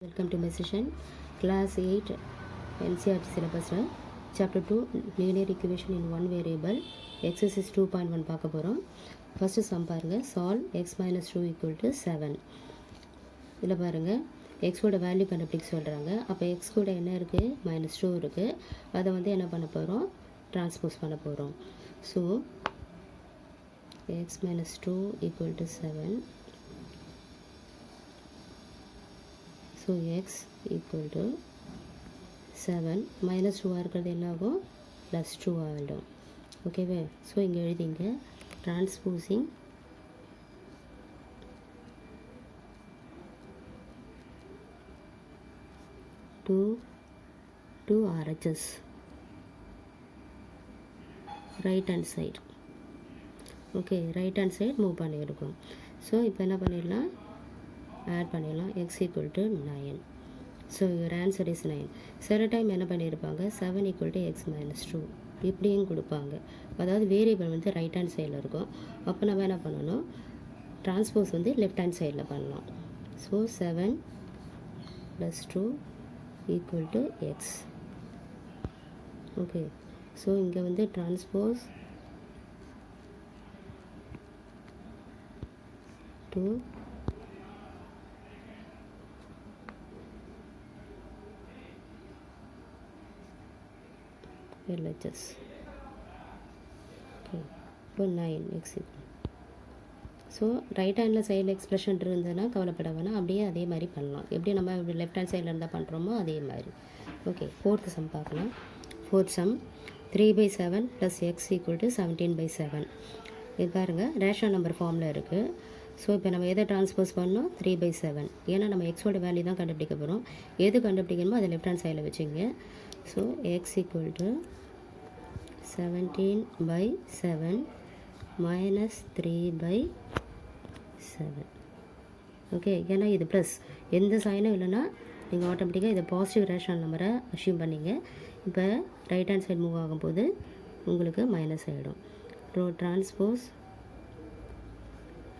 Welcome to my session, Class 8 NCERT syllabus, Chapter 2 Linear Equation in One Variable, Exercise 2.1 பார்க்க போகிறோம். First some பாருங்கள். Solve x minus 2 equal to 7. இதில் பாருங்கள், எக்ஸோட value கண்டுபிடிக்க சொல்கிறாங்க. அப்போ எக்ஸ் கூட என்ன இருக்குது? -2 இருக்குது. அதை வந்து என்ன பண்ண போகிறோம்? டிரான்ஸ்போஸ் பண்ண போகிறோம். So x minus 2 equal to 7. So x equal to 7 minus 2 இருக்கிறது என்ன ஆகும்? plus 2 ஆகிடும். ஓகேவே? ஸோ இங்கே எழுதிங்க, transposing to RHS right hand side. Okay, right hand side move பண்ணியிருக்கோம். ஸோ இப்போ என்ன பண்ணிடலாம்? ஆட் பண்ணிடலாம். x equal to 9. So your answer is 9. சில டைம் என்ன பண்ணியிருப்பாங்க, 7 equal to x minus 2 இப்படியும் கொடுப்பாங்க. அதாவது வேரியபிள் வந்து ரைட் ஹேண்ட் சைடில் இருக்கும். அப்போ நம்ம என்ன பண்ணணும்? டிரான்ஸ்போஸ் வந்து லெஃப்ட் ஹேண்ட் சைடில் பண்ணலாம். So 7 plus 2 equal to x. Okay, so இங்கே வந்து டிரான்ஸ்போஸ் to LHS. ஓகே, இப்போ 9 x equal. So right handle சைடில் எக்ஸ்ப்ரெஷன் இருந்ததுன்னா கவலைப்பட வேணாம், அப்படியே அதே மாதிரி பண்ணலாம். எப்படி நம்ம லெஃப்ட் ஹேண்ட் சைடில் இருந்தால் பண்ணுறோமோ அதே மாதிரி. ஓகே, ஃபோர்த்து சம் பார்க்கலாம். Fourth some 3/7 + x equal to 17/7. இது பாருங்கள், ரேஷனல் நம்பர் ஃபார்மில் இருக்குது. ஸோ இப்போ நம்ம எதை ட்ரான்ஸ்போஸ் பண்ணோம்? 3/7. ஏன்னா நம்ம எக்ஸோட வேல்யூ தான் கண்டுபிடிக்க போகிறோம். எது கண்டுபிடிக்கணுமோ அதை லெஃப்ட் ஹேண்ட் சைடில் வச்சுங்க. So x equal to 17/7 minus 3/7. Okay, ஏன்னா இது ப்ளஸ், எந்த சைனும் இல்லைன்னா நீங்கள் ஆட்டோமேட்டிக்காக இதை பாசிட்டிவ் ரேஷனல் நம்பரை அஷ்யூம் பண்ணிங்க. இப்போ ரைட் ஹேண்ட் சைடு மூவ் ஆகும்போது உங்களுக்கு மைனஸ் ஆகிடும்.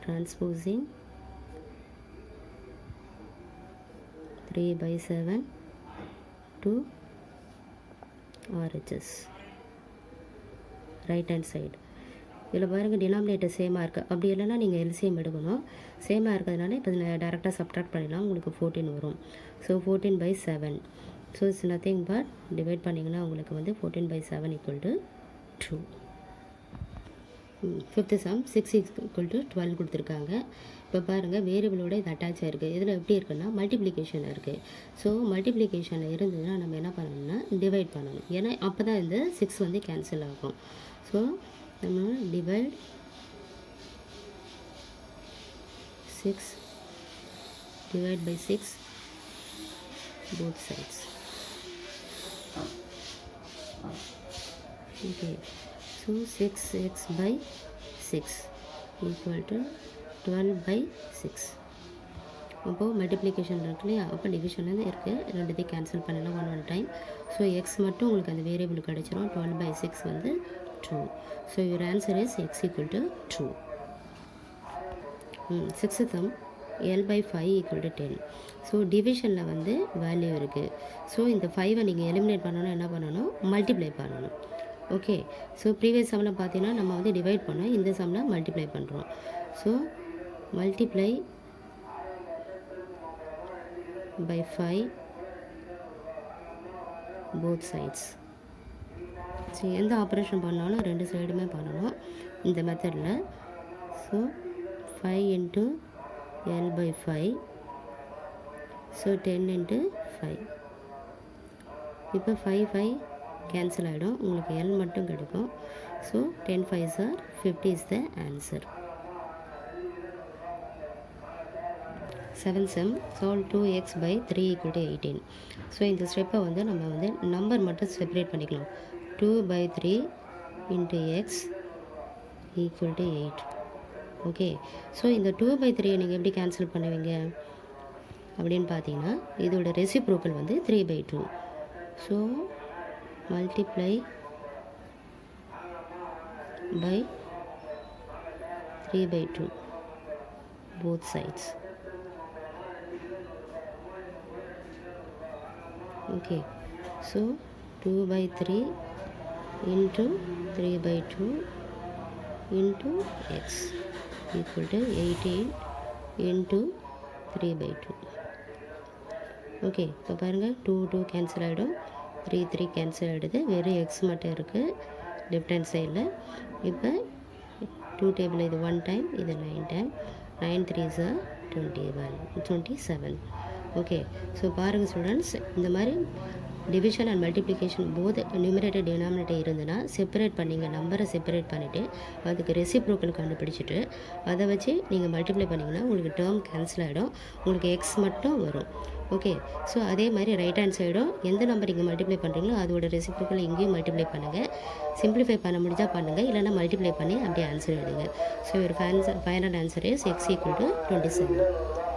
transposing 3/7 to RHS right hand side. இதில் பாருங்கள், டினாமினேட்டர் சேமாக இருக்குது. அப்படி இல்லைன்னா நீங்கள் எல்சிஎம் எடுக்கணும். சேமாக இருக்கிறதுனால இப்போ டேரெக்டாக சப்ட்ராக்ட் பண்ணிடலாம். உங்களுக்கு 14 வரும். So 14/7. So it's nothing but divide பண்ணிங்கன்னா உங்களுக்கு வந்து 14/7 equal to 2. Fifth some 6 equal to 12 கொடுத்துருக்காங்க. இப்போ பாருங்கள், வேரியபிளோட இது அட்டாச் ஆகிருக்கு. இதில் எப்படி இருக்குன்னா மல்டிப்ளிகேஷன் இருக்குது. ஸோ மல்டிப்ளிகேஷனில் இருந்ததுன்னா நம்ம என்ன பண்ணணும்னா டிவைட் பண்ணணும். ஏன்னா அப்போ தான் இந்த 6 வந்து கேன்சல் ஆகும். ஸோ நம்ம divide 6 by 6 both sides. Okay, so 6x by 6 equal to 12/6. அப்போது மல்டிப்ளிகேஷன் இருக்கு இல்லையா, அப்போ டிவிஷன்லேருந்து இருக்குது. ரெண்டுத்தையும் கேன்சல் பண்ணலாம் ஒன் டைம். ஸோ எக்ஸ் மட்டும் உங்களுக்கு அந்த வேரியபிள் கிடச்சிரும். 12/6 வந்து 2. So your answer is x equal to 2. Sixth sum L/5 equal to 10. So டிவிஷனில் வந்து வேல்யூ இருக்குது. ஸோ இந்த 5 நீங்கள் எலிமினேட் பண்ணணும்னா என்ன பண்ணணும்? மல்டிப்ளை பண்ணணும். ஓகே, ஸோ ப்ரீவியஸ் சம்மில் பார்த்தீங்கன்னா நம்ம வந்து டிவைட் பண்ணோம், இந்த சம்மில் மல்டிப்ளை பண்ணுறோம். So multiply by 5 both sides. So எந்த ஆப்ரேஷன் பண்ணாலும் ரெண்டு சைடுமே பண்ணணும் இந்த மெத்தடில். So 5 into L/5. So 10 into 5. இப்போ 5 கேன்சல் ஆகிடும், உங்களுக்கு L மட்டும் கிடைக்கும். So 10 5s are 50 is the answer. 7th sum solve 2x by 3 equal to 18. So இந்த ஸ்டெப்பை வந்து நம்ம வந்து நம்பர் மட்டும் செப்பரேட் பண்ணிக்கலாம். 2/3 into x equal to 8. Okay, so இந்த 2/3 நீங்கள் எப்படி கேன்சல் பண்ணுவீங்க அப்படின்னு பார்த்தீங்கன்னா, இதோட ரெசிப்ரோக்கல் வந்து 3/2. So multiply by 3/2 both sides. Okay, so 2 by 3 into 3 by 2 into x equal to 18 into 3 by 2. Okay, இப்போ பாருங்கள் 2 கேன்சல் ஆகிடும், 3 கேன்சல் ஆகிடுது, வெறும் எக்ஸ் மட்டும் இருக்குது லெஃப்ட் ஹேண்ட் சைடில். இப்போ 2 டேபிள் இது 1 டைம், இது 9 time, 9 3s are 27. Okay, so பாருங்கள் ஸ்டூடெண்ட்ஸ், இந்த மாதிரி division and multiplication both numerator denominator இருந்ததுன்னா செப்பரேட் பண்ணிங்க, நம்பரை செப்பரேட் பண்ணிவிட்டு அதுக்கு ரெசிப்ரோக்கல் கண்டுபிடிச்சிட்டு அதை வச்சு நீங்கள் மல்டிப்ளை பண்ணிங்கன்னா உங்களுக்கு டேர்ம் கேன்சல் ஆகிடும், உங்களுக்கு எக்ஸ் மட்டும் வரும். ஓகே, ஸோ அதே மாதிரி ரைட் ஹேண்ட் சைடும் எந்த நம்பர் இங்கே மல்டிப்ளை பண்ணுறீங்களோ அதோட ரெசிப்ரோக்கல் இங்கேயும் மல்டிப்ளை பண்ணுங்கள். சிம்பிளிஃபை பண்ண முடிஞ்சால் பண்ணுங்கள், இல்லைனா மல்டிப்ளை பண்ணி அப்படியே ஆன்சர் எடுங்க. ஸோ ஒரு ஃபைனல் ஆன்சர் இஸ் x = 27.